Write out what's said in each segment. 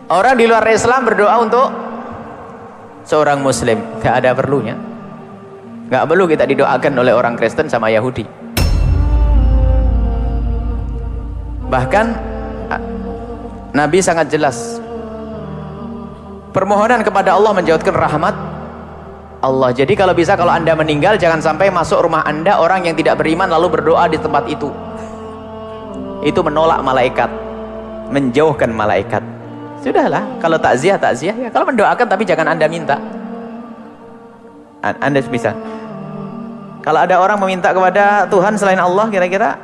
Orang di luar Islam berdoa untuk seorang muslim, gak ada perlunya. Gak perlu kita didoakan oleh orang Kristen sama Yahudi. Bahkan Nabi sangat jelas, permohonan kepada Allah menjauhkan rahmat Allah. Jadi kalau bisa, kalau anda meninggal, jangan sampai masuk rumah anda orang yang tidak beriman lalu berdoa di tempat itu. Itu menolak malaikat, menjauhkan malaikat. Sudahlah, kalau takziah ya. Kalau mendoakan tapi jangan anda minta. Anda bisa. Kalau ada orang meminta kepada Tuhan selain Allah, kira-kira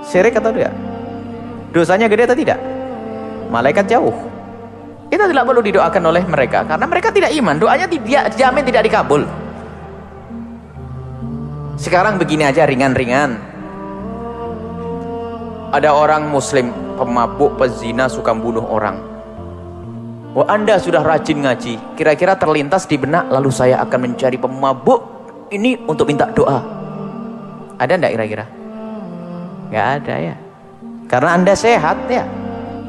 syirik atau tidak? Dosanya gede atau tidak? Malaikat jauh. Kita tidak perlu didoakan oleh mereka karena mereka tidak iman. Doanya dijamin tidak dikabul. Sekarang begini aja, ringan-ringan. Ada orang muslim pemabuk, pezina, suka bunuh orang. Wah, anda sudah rajin ngaji, kira-kira terlintas di benak, lalu saya akan mencari pemabuk ini untuk minta doa. Ada enggak kira-kira? Nggak ada ya. Karena anda sehat ya.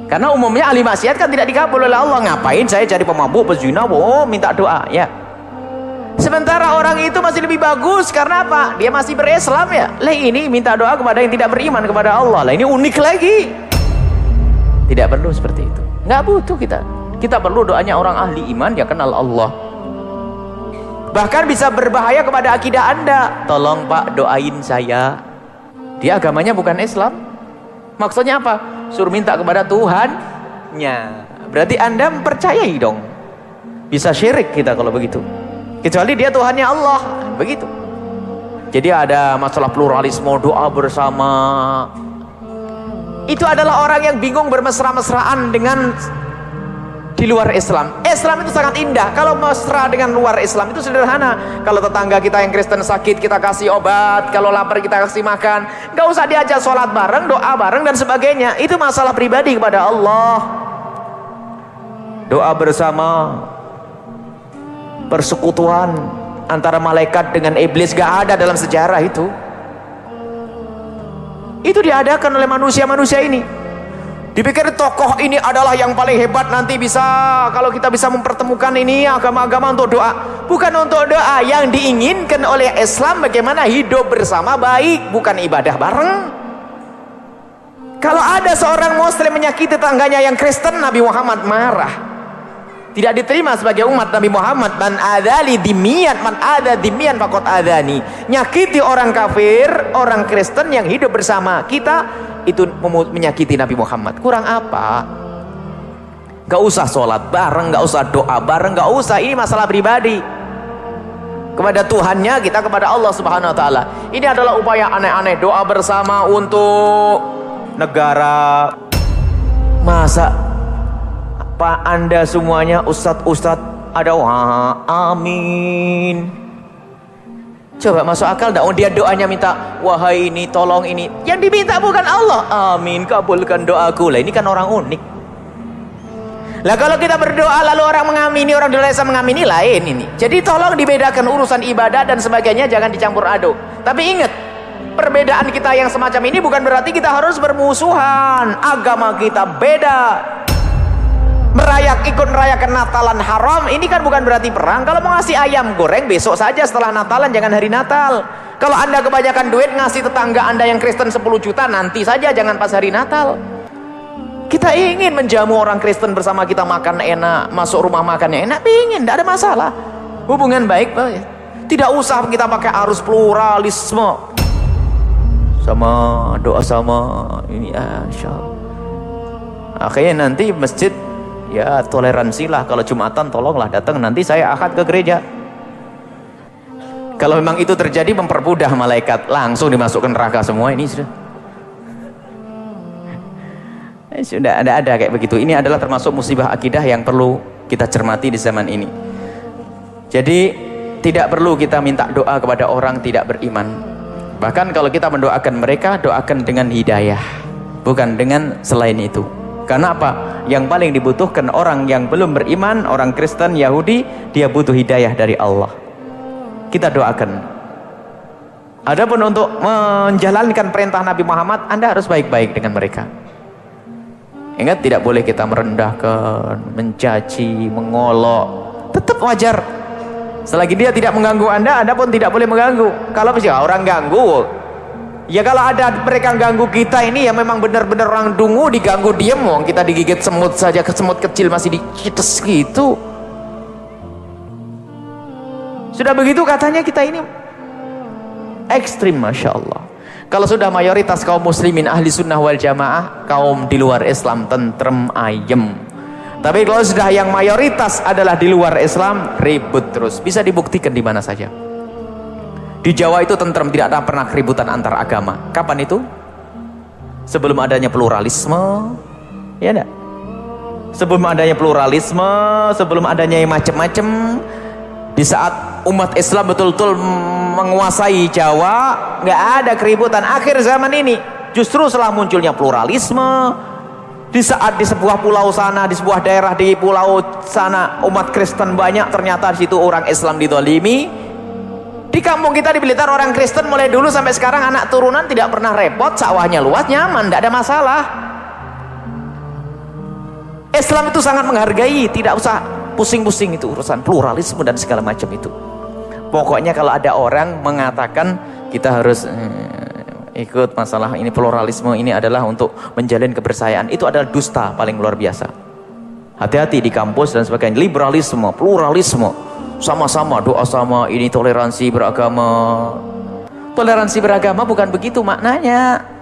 Karena umumnya ahli maksiat kan tidak dikabul oleh Allah. Ngapain saya cari pemabuk, pezina, minta doa ya. Sementara orang itu masih lebih bagus, karena apa? Dia masih berislam ya. Lah ini minta doa kepada yang tidak beriman kepada Allah. Lah ini unik lagi. Tidak perlu seperti itu. Nggak butuh kita. Kita perlu doanya orang ahli iman yang kenal Allah. Bahkan bisa berbahaya kepada akidah anda. Tolong Pak doain saya. Dia agamanya bukan Islam. Maksudnya apa? Suruh minta kepada Tuhannya. Berarti anda mempercayai dong. Bisa syirik kita kalau begitu. Kecuali dia Tuhannya Allah, begitu. Jadi ada masalah pluralisme, doa bersama. Itu adalah orang yang bingung bermesra-mesraan dengan di luar Islam. Islam itu sangat indah. Kalau mesra dengan luar Islam itu sederhana. Kalau tetangga kita yang Kristen sakit, kita kasih obat. Kalau lapar, kita kasih makan. Gak usah diajak sholat bareng, doa bareng dan sebagainya. Itu masalah pribadi kepada Allah. Doa bersama, persekutuan antara malaikat dengan iblis gak ada dalam sejarah itu. Itu diadakan oleh manusia-manusia ini. Dipikir tokoh ini adalah yang paling hebat, nanti bisa, kalau kita bisa mempertemukan ini agama-agama untuk doa. Bukan untuk doa. Yang diinginkan oleh Islam bagaimana hidup bersama baik, bukan ibadah bareng. Kalau ada seorang muslim menyakiti tetangganya yang Kristen, Nabi Muhammad marah. Tidak diterima sebagai umat Nabi Muhammad. Man adali dimian, man ada dimian faqad adani. Nyakiti orang kafir, orang Kristen yang hidup bersama kita, itu menyakiti Nabi Muhammad. Kurang apa? Gak usah sholat bareng, gak usah doa bareng, gak usah. Ini masalah pribadi. Kepada Tuhannya, kita kepada Allah Subhanahu Wa Taala. Ini adalah upaya aneh-aneh. Doa bersama untuk negara. Masa Pak anda semuanya ustadz ada wah amin. Coba masuk akal dah? Oh, dia doanya minta wahai ini tolong ini. Yang diminta bukan Allah. Amin, kabulkan doaku. Lah ini kan orang unik. Lah kalau kita berdoa lalu orang mengamini, orang di luar Islam mengamini, lain ini. Jadi tolong dibedakan urusan ibadah dan sebagainya, jangan dicampur aduk. Tapi ingat, perbedaan kita yang semacam ini bukan berarti kita harus bermusuhan. Agama kita beda. Ikut merayakan Natalan haram, ini kan bukan berarti perang. Kalau mau ngasih ayam goreng besok saja setelah Natalan, jangan hari Natal. Kalau anda kebanyakan duit ngasih tetangga anda yang Kristen 10 juta, nanti saja, jangan pas hari Natal. Kita ingin menjamu orang Kristen bersama kita, makan enak, masuk rumah makannya enak, ingin, tidak ada masalah. Hubungan baik, tidak usah kita pakai arus pluralisme. Sama doa sama ini, insya Allah. Akhirnya nanti masjid, ya toleransilah, kalau Jumatan tolonglah datang, nanti saya akad ke gereja. Kalau memang itu terjadi, mempermudah malaikat, langsung dimasukkan neraka semua. Ini sudah ada kayak begitu. Ini adalah termasuk musibah akidah yang perlu kita cermati di zaman ini. Jadi tidak perlu kita minta doa kepada orang tidak beriman. Bahkan kalau kita mendoakan mereka, doakan dengan hidayah, bukan dengan selain itu. Karena apa? Yang paling dibutuhkan orang yang belum beriman, orang Kristen, Yahudi, dia butuh hidayah dari Allah. Kita doakan. Adapun untuk menjalankan perintah Nabi Muhammad, anda harus baik-baik dengan mereka. Ingat, tidak boleh kita merendahkan, mencaci, mengolok. Tetap wajar. Selagi dia tidak mengganggu Anda, Anda pun tidak boleh mengganggu. Kalau misalnya orang ganggu, ya kalau ada mereka ganggu kita ini ya memang benar-benar orang dungu, diganggu diem, wong kita digigit semut saja, ke semut kecil masih dicites gitu. Sudah begitu katanya kita ini ekstrim, Masya Allah. Kalau sudah mayoritas kaum muslimin ahli sunnah wal jamaah, kaum di luar Islam tentrem ayem. Tapi kalau sudah yang mayoritas adalah di luar Islam, ribut terus. Bisa dibuktikan di mana saja. Di Jawa itu tentrem, tidak ada pernah keributan antar agama. Kapan itu? Sebelum adanya pluralisme, ya enggak? Sebelum adanya pluralisme, sebelum adanya yang macam-macam. Di saat umat Islam betul-betul menguasai Jawa, nggak ada keributan. Akhir zaman ini justru setelah munculnya pluralisme, di saat di sebuah pulau sana, di sebuah daerah di pulau sana umat Kristen banyak, ternyata di situ orang Islam didolimi. Di kampung kita di Blitar orang Kristen mulai dulu sampai sekarang anak turunan tidak pernah repot, sawahnya luas, nyaman, tidak ada masalah. Islam itu sangat menghargai, tidak usah pusing-pusing itu urusan pluralisme dan segala macam itu. Pokoknya kalau ada orang mengatakan kita harus ikut masalah ini pluralisme, ini adalah untuk menjalin kebersamaan, itu adalah dusta paling luar biasa. Hati-hati di kampus dan sebagainya. Liberalisme, pluralisme, sama-sama doa sama, ini toleransi beragama. Toleransi beragama bukan begitu maknanya.